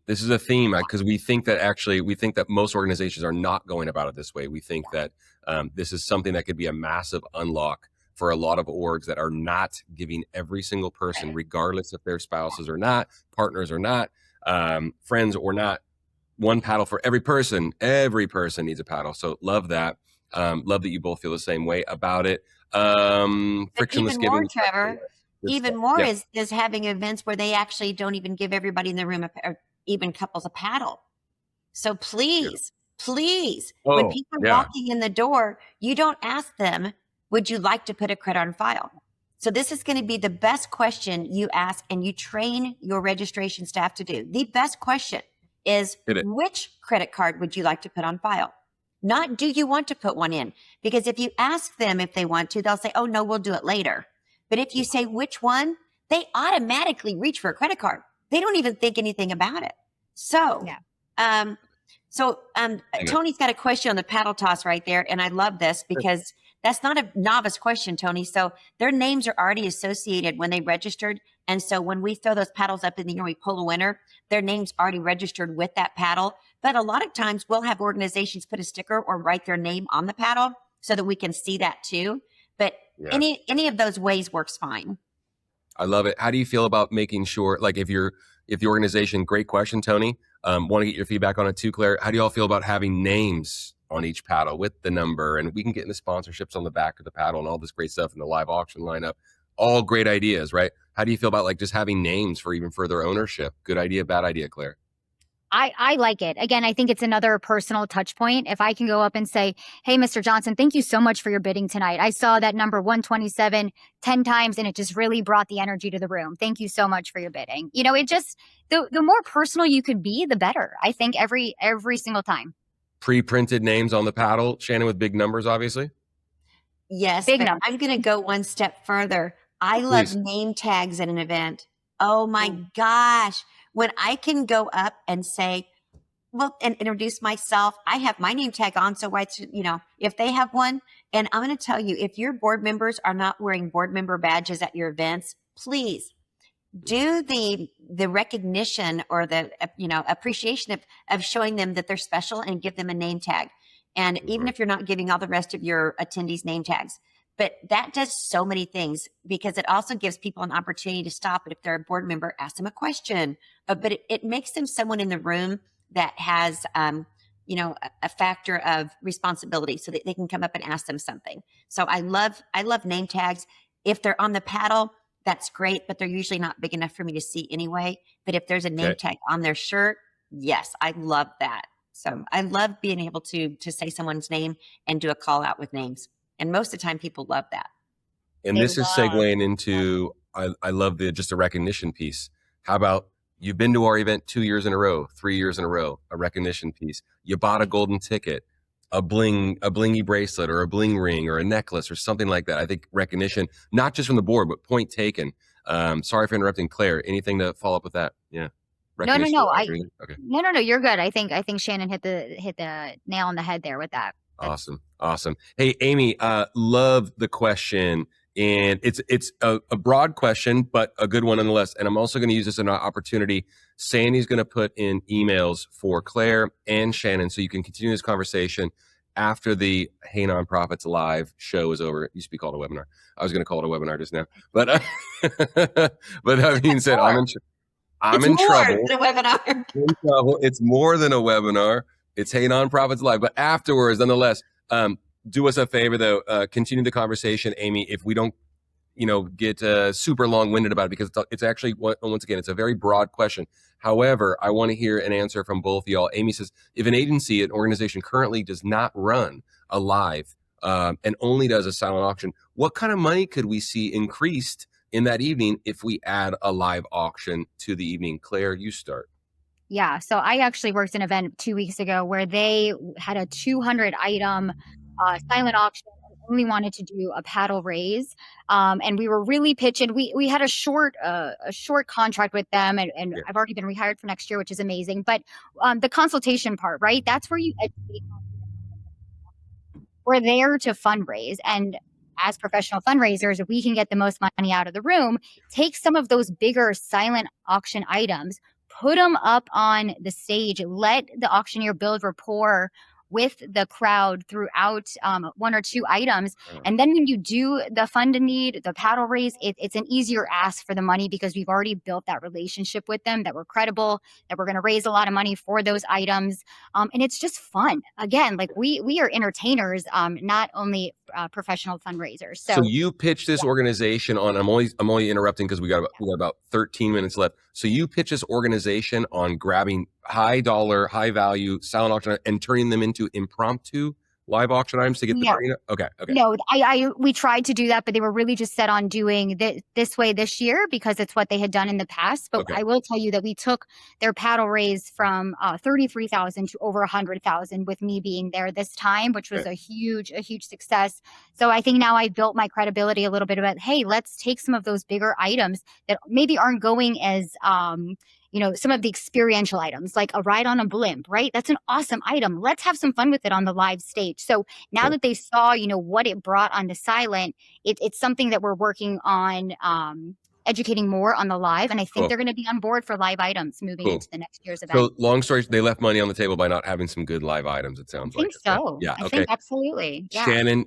This is a theme because we think that most organizations are not going about it this way. We think that this is something that could be a massive unlock for a lot of orgs that are not giving every single person, regardless if they're spouses or not, partners or not, friends or not, one paddle for every person. Every person needs a paddle. So love that. Love that you both feel the same way about it. Frictionless even giving. More, Trevor, even more is having events where they actually don't even give everybody in the room or even couples a paddle. So please, when people are walking in the door, you don't ask them, would you like to put a credit on file? So this is going to be the best question you ask, and you train your registration staff to do. The best question is, which credit card would you like to put on file? Not, do you want to put one in? Because if you ask them if they want to, they'll say, oh, no, we'll do it later. But if you say which one, they automatically reach for a credit card. They don't even think anything about it. So, Tony's got a question on the paddle toss right there. And I love this because that's not a novice question, Tony. So their names are already associated when they registered. And so when we throw those paddles up in the air, we pull a winner, their name's already registered with that paddle. But a lot of times we'll have organizations put a sticker or write their name on the paddle so that we can see that too. But any of those ways works fine. I love it. How do you feel about making sure, like if the organization, great question, Tony, want to get your feedback on it too, Claire. How do you all feel about having names on each paddle with the number? And we can get into sponsorships on the back of the paddle and all this great stuff in the live auction lineup. All great ideas, right? How do you feel about just having names for even further ownership? Good idea, bad idea, Claire? I like it. Again, I think it's another personal touch point. If I can go up and say, hey, Mr. Johnson, thank you so much for your bidding tonight. I saw that number 127 10 times and it just really brought the energy to the room. Thank you so much for your bidding. You know, it just, the more personal you could be, the better. I think every single time. Pre-printed names on the paddle, Shannon, with big numbers, obviously. Yes, Big but numbers. I'm going to go one step further. I love name tags at an event. Oh my gosh. When I can go up and say, well, and introduce myself, I have my name tag on. So if they have one, and I'm going to tell you, if your board members are not wearing board member badges at your events, please do the recognition or the, appreciation of showing them that they're special and give them a name tag. And even if you're not giving all the rest of your attendees name tags, but that does so many things because it also gives people an opportunity to stop. But if they're a board member, ask them a question, but it makes them someone in the room that has, a factor of responsibility so that they can come up and ask them something. So I love name tags. If they're on the paddle, that's great, but they're usually not big enough for me to see anyway. But if there's a name tag on their shirt, yes, I love that. So I love being able to say someone's name and do a call out with names. And most of the time people love that. And this is segueing into, I love just a recognition piece. How about you've been to our event 2 years in a row, 3 years in a row, a recognition piece. You bought a golden ticket, a blingy bracelet or a bling ring or a necklace or something like that. I think recognition, not just from the board, but point taken. Sorry for interrupting, Claire. Anything to follow up with that? Yeah. No. Okay. No. You're good. I think Shannon hit the nail on the head there with that. Awesome. Hey, Amy, love the question. And it's a broad question, but a good one nonetheless. And I'm also going to use this as an opportunity. Sandy's going to put in emails for Claire and Shannon so you can continue this conversation after the Hey Nonprofits Live show is over. It used to be called a webinar. I was going to call it a webinar just now. But but that being said, I'm in trouble. Than a webinar. In trouble. It's more than a webinar. It's Hey Nonprofits Live. But afterwards, nonetheless, do us a favor, though. Continue the conversation, Amy, if we don't, get super long-winded about it, because it's actually, once again, it's a very broad question. However, I want to hear an answer from both of y'all. Amy says, if an agency, an organization currently does not run a live and only does a silent auction, what kind of money could we see increased in that evening if we add a live auction to the evening? Claire, you start. Yeah. So I actually worked an event 2 weeks ago where they had a 200 item silent auction and only wanted to do a paddle raise. And we were really pitching. We had a short contract with them, and yeah. I've already been rehired for next year, which is amazing. But the consultation part, right? That's where you educate. We're there to fundraise, and as professional fundraisers, if we can get the most money out of the room, take some of those bigger silent auction items, put them up on the stage, let the auctioneer build rapport with the crowd throughout one or two items. And then when you do the fund and need, the paddle raise, it's an easier ask for the money because we've already built that relationship with them, that we're credible, that we're going to raise a lot of money for those items. And it's just fun. Again, like we are entertainers, not only professional fundraisers. So you pitch this organization on, I'm only interrupting because we got about 13 minutes left. So you pitch this organization on grabbing high dollar, high value silent auction and turning them into impromptu live auction items to get the money? Okay. No, we tried to do that, but they were really just set on doing this way this year because it's what they had done in the past. But I will tell you that we took their paddle raise from 33,000 to over 100,000 with me being there this time, which was a huge success. So I think now I've built my credibility a little bit about, hey, let's take some of those bigger items that maybe aren't going as some of the experiential items like a ride on a blimp, right? That's an awesome item. Let's have some fun with it on the live stage. So now that they saw, what it brought onto silent, it's something that we're working on educating more on the live. And I think they're going to be on board for live items moving into the next year's event. So long story, they left money on the table by not having some good live items, it sounds like. I think so. Yeah. I think absolutely. Yeah. Shannon,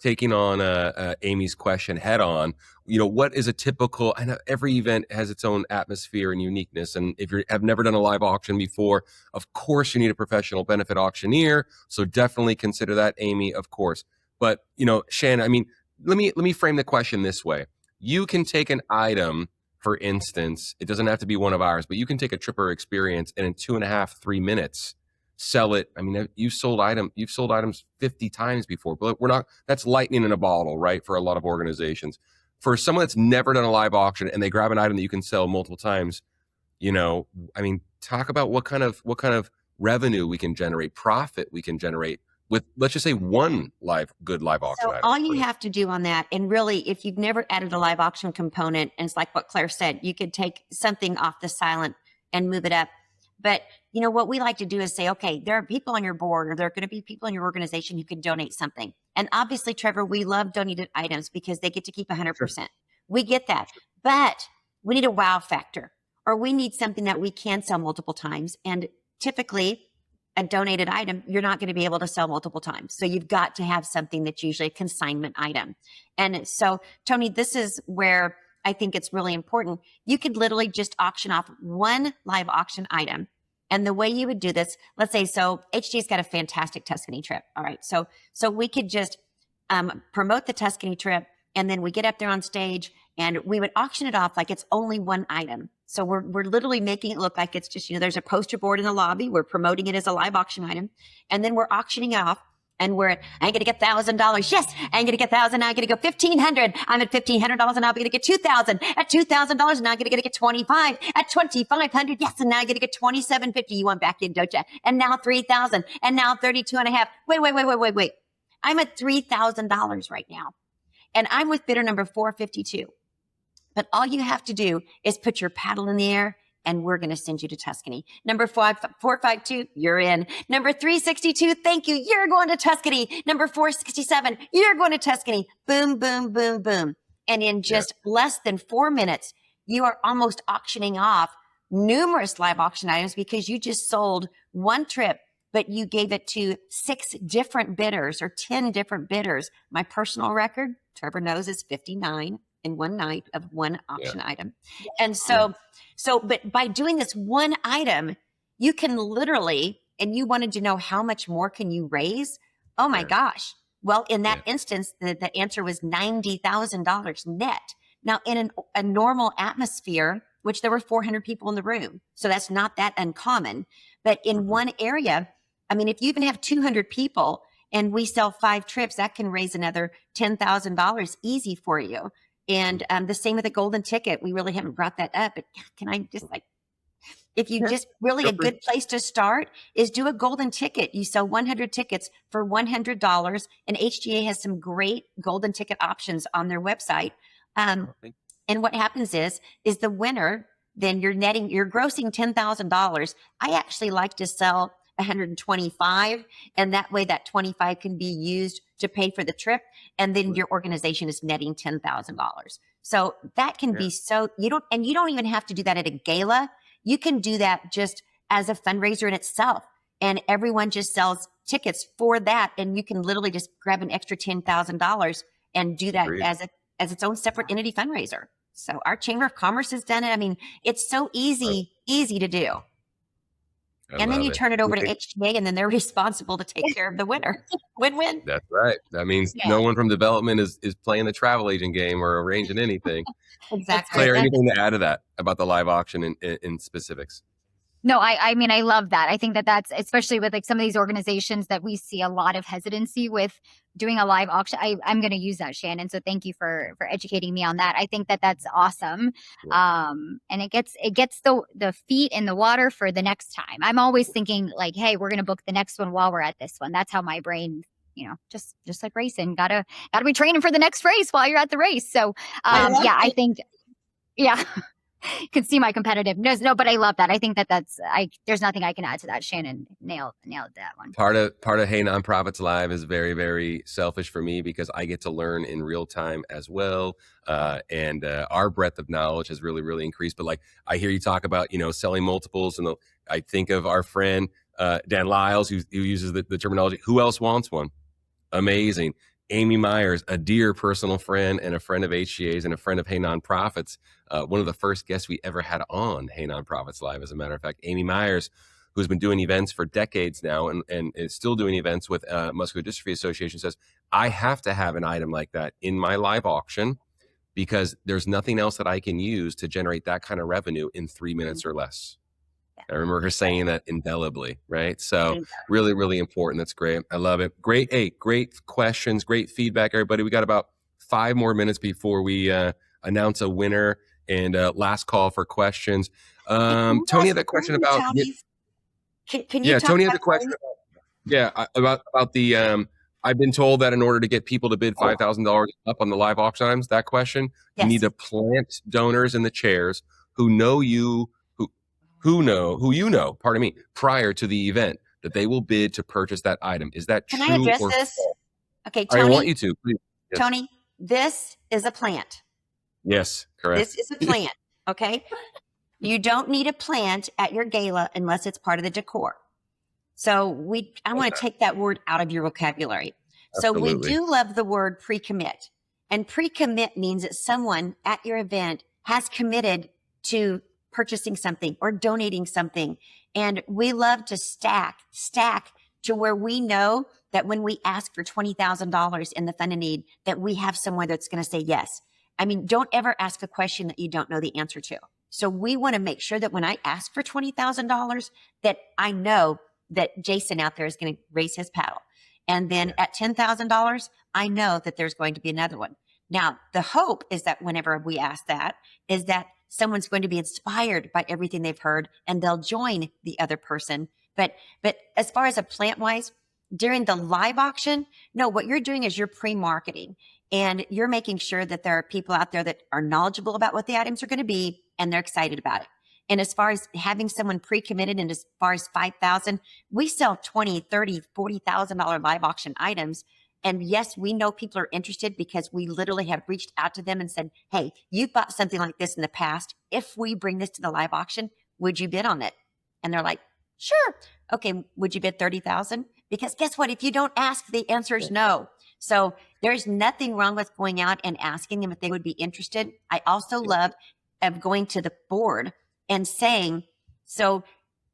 taking on Amy's question head on, what is a typical, I know every event has its own atmosphere and uniqueness. And if you have never done a live auction before, of course you need a professional benefit auctioneer. So definitely consider that, Amy, of course. But, Shannon, let me frame the question this way. You can take an item for instance, it doesn't have to be one of ours, but you can take a tripper experience and in 2.5, 3 minutes, sell it. I mean, you've sold items 50 times before, but that's lightning in a bottle, right? For a lot of organizations. For someone that's never done a live auction and they grab an item that you can sell multiple times, I mean, talk about what kind of revenue we can generate, profit we can generate with, let's just say, one good live auction item. All you have to do on that, and really, if you've never added a live auction component, and it's like what Claire said, you could take something off the silent and move it up. But what we like to do is say, okay, there are people on your board, or there are going to be people in your organization who can donate something. And obviously, Trevor, we love donated items because they get to keep 100%. Sure. We get that, but we need a wow factor, or we need something that we can sell multiple times. And typically, a donated item, you're not going to be able to sell multiple times. So you've got to have something that's usually a consignment item. And so, Tony, this is where I think it's really important. You could literally just auction off one live auction item. And the way you would do this, let's say, so HG's got a fantastic Tuscany trip. All right. So we could just promote the Tuscany trip, and then we get up there on stage and we would auction it off like it's only one item. So we're literally making it look like it's just, there's a poster board in the lobby. We're promoting it as a live auction item. And then we're auctioning it off, and I ain't going to get $1,000. Yes, I ain't going to get $1,000. Now I'm going to go $1,500. I'm at $1,500, and now I'm going to get $2,000. At $2,000, now I'm going to get $2,500. At $2,500, yes, and now I'm going to get $2,750. You want back in, don't you? And now $3,000. And now $32.5. Wait. I'm at $3,000 right now. And I'm with bidder number 452. But all you have to do is put your paddle in the air, and we're going to send you to Tuscany. Number 452, you're in. Number 362, thank you. You're going to Tuscany. Number 467, you're going to Tuscany. Boom, boom, boom, boom. And in just less than 4 minutes, you are almost auctioning off numerous live auction items because you just sold one trip, but you gave it to 6 different bidders or 10 different bidders. My personal record, Trevor knows, is 59 in one night of one auction item. And but by doing this one item, you can literally, and you wanted to know how much more can you raise? Oh my gosh. Well, in that instance, the answer was $90,000 net. Now, in a normal atmosphere, which there were 400 people in the room, so that's not that uncommon. But in one area, I mean, if you even have 200 people and we sell 5 trips, that can raise another $10,000 easy for you. And the same with the golden ticket. We really haven't brought that up, but can I just if you just really a good place to start is do a golden ticket. You sell 100 tickets for $100, and HGA has some great golden ticket options on their website. And what happens is the winner, then you're grossing $10,000. I actually like to sell 125, and that way that 25 can be used to pay for the trip, and then your organization is netting $10,000. So that can be you don't even have to do that at a gala. You can do that just as a fundraiser in itself, and everyone just sells tickets for that, and you can literally just grab an extra $10,000 and do that as its own separate entity fundraiser. So our Chamber of Commerce has done it. I mean, it's so easy to do. And then you turn it over to HGA, and then they're responsible to take care of the winner. Win-win. That's right. That means no one from development is playing the travel agent game or arranging anything. Exactly. Claire, anything to add to that about the live auction in specifics? No, I mean, I love that. I think that's especially with some of these organizations that we see a lot of hesitancy with doing a live auction. I'm going to use that, Shannon. So thank you for educating me on that. I think that's awesome. And it gets the feet in the water for the next time. I'm always thinking hey, we're going to book the next one while we're at this one. That's how my brain, just like racing, gotta be training for the next race while you're at the race. So I think, could see my competitiveness. No, but I love that. I think there's nothing I can add to that. Shannon nailed that one. Part of Hey Nonprofits Live is very, very selfish for me because I get to learn in real time as well. And our breadth of knowledge has really, really increased. But I hear you talk about, selling multiples, and I think of our friend, Dan Lyles, who uses the terminology, who else wants one? Amazing. Amy Myers, a dear personal friend and a friend of HGA's and a friend of Hey Nonprofits. One of the first guests we ever had on Hey Nonprofits Live, as a matter of fact. Amy Myers, who's been doing events for decades now and is still doing events with Muscular Dystrophy Association, says, I have to have an item like that in my live auction because there's nothing else that I can use to generate that kind of revenue in 3 minutes or less. I remember her saying that indelibly, right? So really, really important. That's great. I love it. Great. Hey, great questions, great feedback, everybody. We got about 5 more minutes before we announce a winner and last call for questions. Tony had that question about. Can you talk Tony had the question about the. I've been told that in order to get people to bid $5,000 up on the live auction items, that question, you need to plant donors in the chairs who know you, who you know, pardon me, prior to the event that they will bid to purchase that item. Is that true? Can I address this? Okay, Tony. I want you to, please. Yes. Tony, this is a plant. Yes, correct. This is a plant, okay? You don't need a plant at your gala unless it's part of the decor. So I want to take that word out of your vocabulary. Absolutely. So we do love the word pre-commit. And pre-commit means that someone at your event has committed to purchasing something or donating something. And we love to stack to where we know that when we ask for $20,000 in the fund of need, that we have someone that's going to say yes. I mean, don't ever ask a question that you don't know the answer to. So we want to make sure that when I ask for $20,000, that I know that Jason out there is going to raise his paddle. And then at $10,000, I know that there's going to be another one. Now, the hope is that whenever we ask that, is that someone's going to be inspired by everything they've heard and they'll join the other person. But as far as a plant wise, during the live auction, no, what you're doing is you're pre-marketing and you're making sure that there are people out there that are knowledgeable about what the items are going to be and they're excited about it. And as far as having someone pre-committed and as far as 5,000, we sell $20,000, $30,000, $40,000 live auction items. And yes, we know people are interested because we literally have reached out to them and said, hey, you bought something like this in the past. If we bring this to the live auction, would you bid on it? And they're like, sure. Okay. Would you bid 30,000? Because guess what? If you don't ask, the answer is no. So there's nothing wrong with going out and asking them if they would be interested. I also love going to the board and saying, so,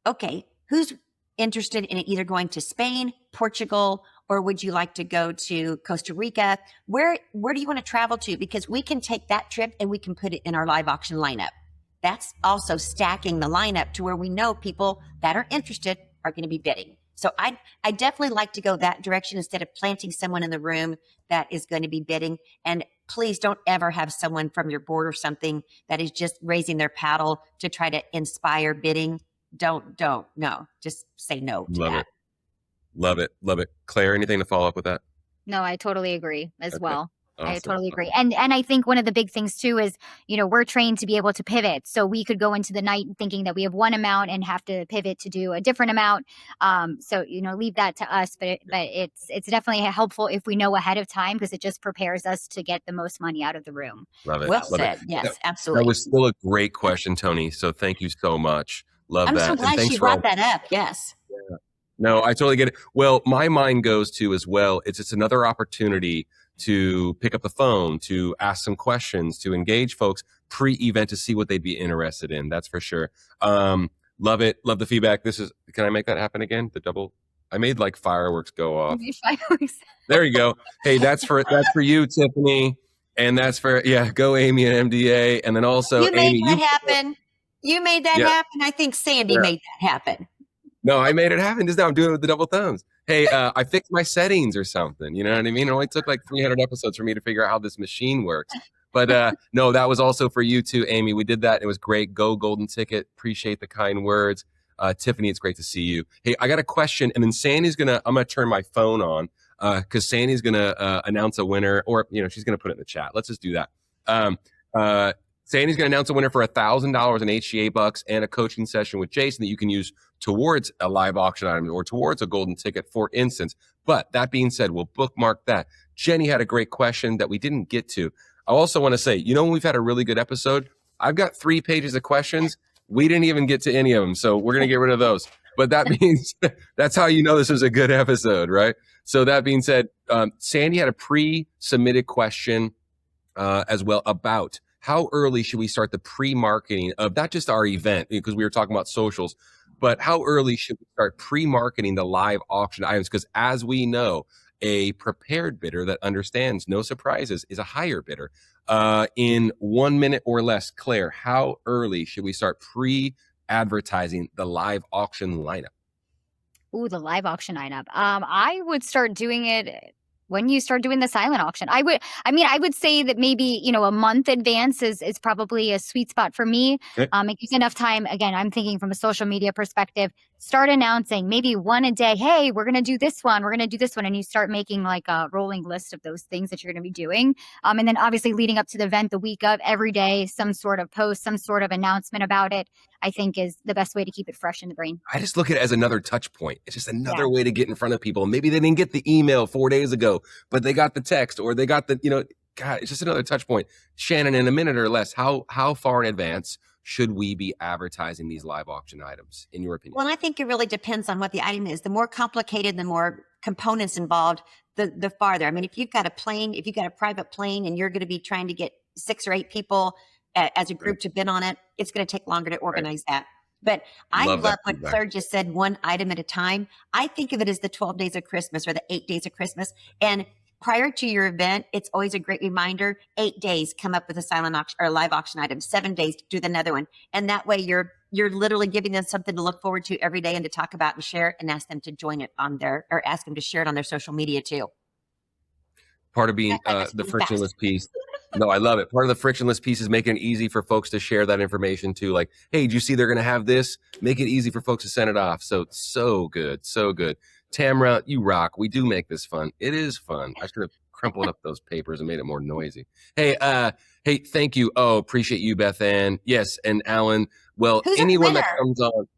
okay, who's interested in either going to Spain, Portugal, or would you like to go to Costa Rica? Where do you want to travel to? Because we can take that trip and we can put it in our live auction lineup. That's also stacking the lineup to where we know people that are interested are going to be bidding. So I definitely like to go that direction instead of planting someone in the room that is going to be bidding. And please don't ever have someone from your board or something that is just raising their paddle to try to inspire bidding. No, just say no to that. Love it. Claire, anything to follow up with that? No, I totally agree as well. Awesome. I totally agree. And I think one of the big things too is, we're trained to be able to pivot. So we could go into the night thinking that we have one amount and have to pivot to do a different amount. So, leave that to us, but it's definitely helpful if we know ahead of time because it just prepares us to get the most money out of the room. Love it. Well said. Yes, absolutely. That was still a great question, Tony. So thank you so much. Love I'm that. so glad she brought that up. Yes. Yeah. No, I totally get it. Well, my mind goes to as well. It's another opportunity to pick up the phone, to ask some questions, to engage folks pre-event to see what they'd be interested in. That's for sure. Love it. Love the feedback. Can I make that happen again? I made like fireworks go off. There you go. Hey, that's for you, Tiffany. And that's for, go Amy and MDA. And then also you made that happen. You made that happen. I think Sandy made that happen. No, I made it happen just now. I'm doing it with the double thumbs. Hey, I fixed my settings or something. You know what I mean? It only took like 300 episodes for me to figure out how this machine works. But no, that was also for you too, Amy. We did that. It was great. Go Golden Ticket. Appreciate the kind words. Tiffany, it's great to see you. Hey, I got a question. And then I'm going to turn my phone on because Sandy's going to announce a winner or, she's going to put it in the chat. Let's just do that. Sandy's going to announce a winner for $1,000 in HGA bucks and a coaching session with Jason that you can use towards a live auction item or towards a golden ticket, for instance. But that being said, we'll bookmark that. Jenny had a great question that we didn't get to. I also want to say, when we've had a really good episode, I've got 3 pages of questions. We didn't even get to any of them. So we're going to get rid of those. But that means that's how this was a good episode, right? So that being said, Sandy had a pre-submitted question as well about how early should we start the pre-marketing of not just our event, because we were talking about socials, but how early should we start pre-marketing the live auction items? Because as we know, a prepared bidder that understands no surprises is a higher bidder. In 1 minute or less, Claire, how early should we start pre-advertising the live auction lineup? Ooh, the live auction lineup. I would start doing it when you start doing the silent auction. I would say that maybe, a month advance is probably a sweet spot for me. Okay. It gives enough time. Again, I'm thinking from a social media perspective, start announcing maybe one a day. Hey, we're going to do this one. We're going to do this one. And you start making like a rolling list of those things that you're going to be doing. And then obviously leading up to the event the week of, every day, some sort of post, some sort of announcement about it, I think is the best way to keep it fresh in the brain. I just look at it as another touch point. It's just another way to get in front of people. Maybe they didn't get the email 4 days ago, but they got the text, or they got the, God, it's just another touch point. Shannon, in a minute or less, how far in advance should we be advertising these live auction items, in your opinion? Well, I think it really depends on what the item is. The more complicated, the more components involved, the farther. I mean, if you've got a private plane and you're going to be trying to get 6 or 8 people as a group to bid on it, it's going to take longer to organize that. But I love what Claire just said, one item at a time. I think of it as the 12 days of Christmas or the 8 days of Christmas. And prior to your event, it's always a great reminder, 8 days, come up with a silent auction or a live auction item, 7 days, do another one. And that way you're literally giving them something to look forward to every day and to talk about and share, and ask them to join it or ask them to share it on their social media too. Part of being the frictionless piece. No, I love it. Part of the frictionless piece is making it easy for folks to share that information too. Like, hey, did you see they're going to have this? Make it easy for folks to send it off. So good. So good. Tamara, you rock. We do make this fun. It is fun. I should have crumpled up those papers and made it more noisy. Hey, thank you. Oh, appreciate you, Beth Ann. Yes, and Alan. Well, Who's anyone that comes on,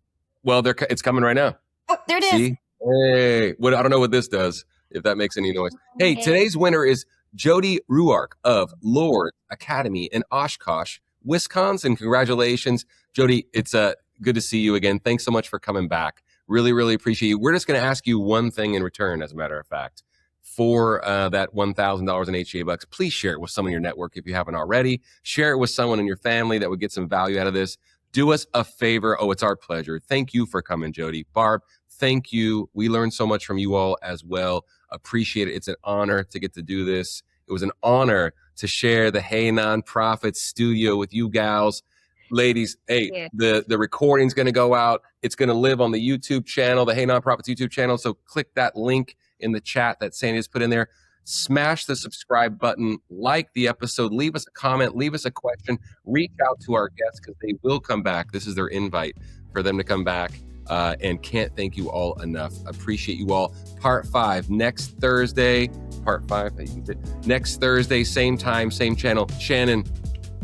well, it's coming right now. Oh, there it is. See? Hey, I don't know what this does, if that makes any noise. Hey, today's winner is Jody Ruark of Lord Academy in Oshkosh, Wisconsin. Congratulations, Jody. It's good to see you again. Thanks so much for coming back. Really, really appreciate you. We're just going to ask you one thing in return, as a matter of fact, for that $1,000 in HGA bucks. Please share it with someone in your network if you haven't already. Share it with someone in your family that would get some value out of this. Do us a favor. Oh, it's our pleasure. Thank you for coming, Jody. Barb, thank you. We learned so much from you all as well. Appreciate it. It's an honor to get to do this. It was an honor to share the Hey Nonprofit studio with you gals. Ladies, hey, the recording's going to go out. It's going to live on the YouTube channel, the Hey Nonprofits YouTube channel. So click that link in the chat that Sandy has put in there. Smash the subscribe button, like the episode, leave us a comment, leave us a question, reach out to our guests because they will come back. This is their invite for them to come back. And can't thank you all enough. Appreciate you all. Part 5 next Thursday. Part 5 next Thursday, same time, same channel. Shannon,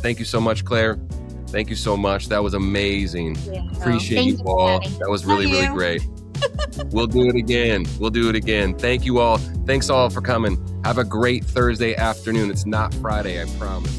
thank you so much. Claire, thank you so much. That was amazing. Appreciate you all. That was really, really great. We'll do it again. Thank you all. Thanks all for coming. Have a great Thursday afternoon. It's not Friday, I promise.